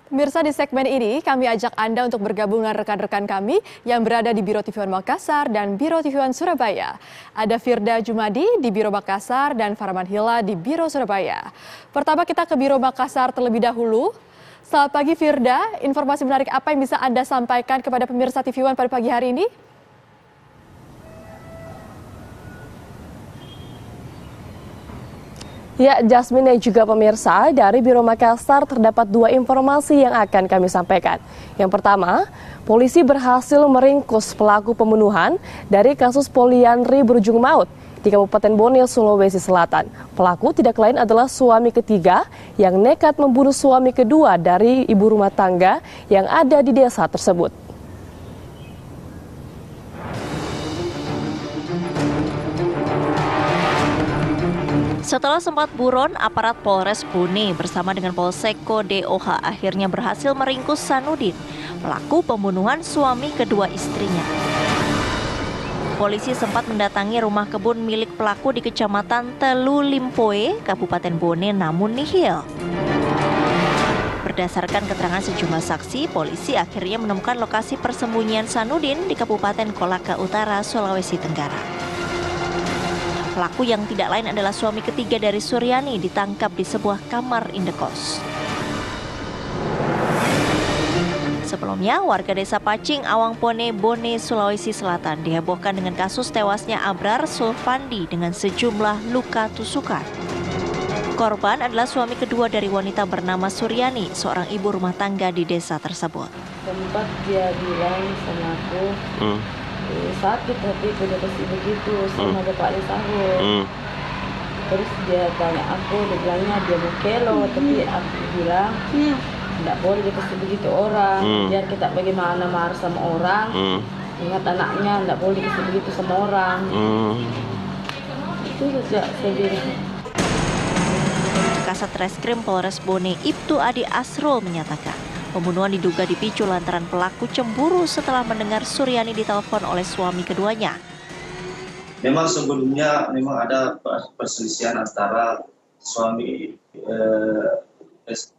Pemirsa, di segmen ini kami ajak Anda untuk bergabung dengan rekan-rekan kami yang berada di Biro TV One Makassar dan Biro TV One Surabaya. Ada Firda Jumadi di Biro Makassar dan Farman Hila di Biro Surabaya. Pertama kita ke Biro Makassar terlebih dahulu. Selamat pagi Firda, informasi menarik apa yang bisa Anda sampaikan kepada pemirsa TV One pada pagi hari ini? Ya, Jasmine dan juga pemirsa, dari Biro Makassar terdapat dua informasi yang akan kami sampaikan. Yang pertama, polisi berhasil meringkus pelaku pembunuhan dari kasus poliandri berujung maut di Kabupaten Bone, Sulawesi Selatan. Pelaku tidak lain adalah suami ketiga yang nekat membunuh suami kedua dari ibu rumah tangga yang ada di desa tersebut. Setelah sempat buron, aparat Polres Bone bersama dengan Polseko DOH akhirnya berhasil meringkus Sanudin, pelaku pembunuhan suami kedua istrinya. Polisi sempat mendatangi rumah kebun milik pelaku di Kecamatan Telu Limpoe, Kabupaten Bone, namun nihil. Berdasarkan keterangan sejumlah saksi, polisi akhirnya menemukan lokasi persembunyian Sanudin di Kabupaten Kolaka Utara, Sulawesi Tenggara. Pelaku yang tidak lain adalah suami ketiga dari Suryani ditangkap di sebuah kamar indekos. Sebelumnya, warga desa Pacing, Awangpone, Bone, Sulawesi Selatan dihebohkan dengan kasus tewasnya Abrar Sulfandi dengan sejumlah luka tusukan. Korban adalah suami kedua dari wanita bernama Suryani, seorang ibu rumah tangga di desa tersebut. Sempat dia bilang sama aku, sakit hatiku dia pasti begitu sama bapak di sahur. Terus dia tanya aku, dia bilangnya dia mau kelo, tapi aku bilang tidak boleh dia pasti begitu orang. Biar kita bagaimana marah sama orang, ingat anaknya tidak boleh dia pasti begitu sama orang. Itu saja saya bilang. Kasat Reskrim Polres Bone Ibtu Adi Asrul menyatakan pembunuhan diduga dipicu lantaran pelaku cemburu setelah mendengar Suryani ditelepon oleh suami keduanya. Memang sebelumnya ada perselisihan antara suami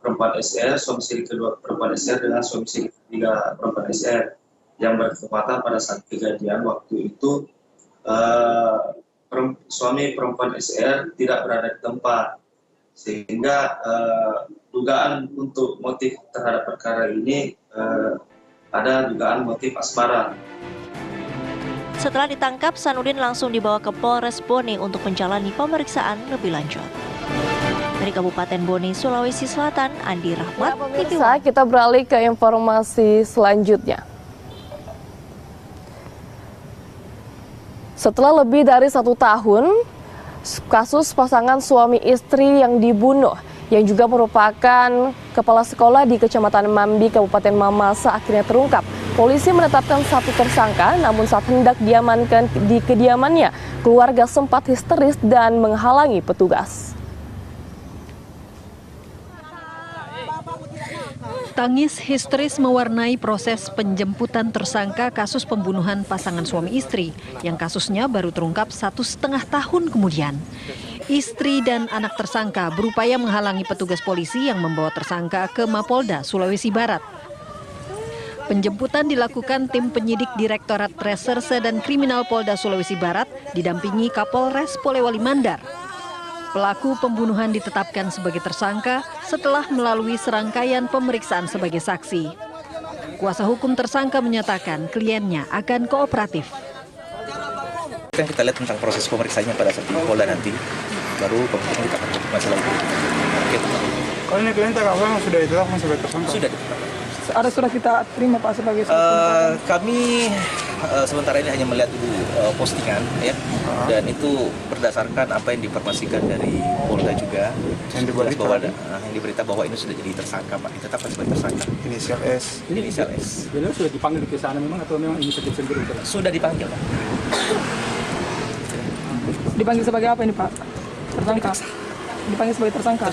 perempuan SR, suami istri kedua perempuan SR dengan suami istri ketiga perempuan SR yang bertepatan pada saat kejadian waktu itu suami perempuan SR tidak berada di tempat, sehingga dugaan untuk motif terhadap perkara ini ada dugaan motif asmara. Setelah ditangkap, Sanudin langsung dibawa ke Polres Bone untuk menjalani pemeriksaan lebih lanjut. Dari Kabupaten Bone, Sulawesi Selatan, Andi Rahmat, TV One. Kita beralih ke informasi selanjutnya. Setelah lebih dari 1 tahun, kasus pasangan suami istri yang dibunuh yang juga merupakan kepala sekolah di Kecamatan Mambi, Kabupaten Mamasa akhirnya terungkap. Polisi menetapkan 1 tersangka, namun saat hendak diamankan di kediamannya, keluarga sempat histeris dan menghalangi petugas. Tangis histeris mewarnai proses penjemputan tersangka kasus pembunuhan pasangan suami istri yang kasusnya baru terungkap 1,5 tahun kemudian. Istri dan anak tersangka berupaya menghalangi petugas polisi yang membawa tersangka ke Mapolda, Sulawesi Barat. Penjemputan dilakukan tim penyidik Direktorat Reserse dan Kriminal Polda Sulawesi Barat didampingi Kapolres Polewali Mandar. Pelaku pembunuhan ditetapkan sebagai tersangka setelah melalui serangkaian pemeriksaan sebagai saksi. Kuasa hukum tersangka menyatakan kliennya akan kooperatif. Kita lihat tentang proses pemeriksaannya pada saat di Polda nanti, baru kemudian kita akan masalah itu. Kalau ini klien TKW sudah ditetapkan sebagai tersangka? Sudah ditetapkan. Ada surat kita terima Pak sebagai kami sementara ini hanya melihat dulu postingan ya, dan itu berdasarkan apa yang diinformasikan dari Polda juga yang diberita bahwa ini sudah jadi tersangka Pak, ditetapkan sebagai tersangka. Inisial S. Inisial S. Beliau sudah dipanggil ke sana memang atau memang inisiatif sendiri? Sudah dipanggil Pak. Dipanggil sebagai apa ini Pak? Tersangka. Dipanggil sebagai tersangka.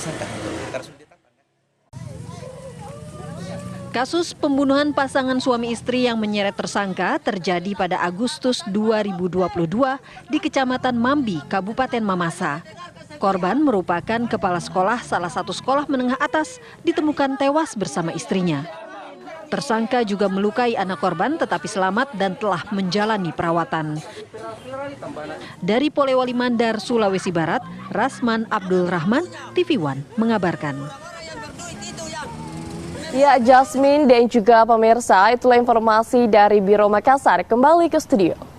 Kasus pembunuhan pasangan suami istri yang menyeret tersangka terjadi pada Agustus 2022 di Kecamatan Mambi, Kabupaten Mamasa. Korban merupakan kepala sekolah salah satu sekolah menengah atas, ditemukan tewas bersama istrinya. Tersangka juga melukai anak korban tetapi selamat dan telah menjalani perawatan. Dari Polewali Mandar, Sulawesi Barat, Rasman Abdul Rahman, TV One mengabarkan. Ya, Jasmine dan juga pemirsa, itulah informasi dari Biro Makassar. Kembali ke studio.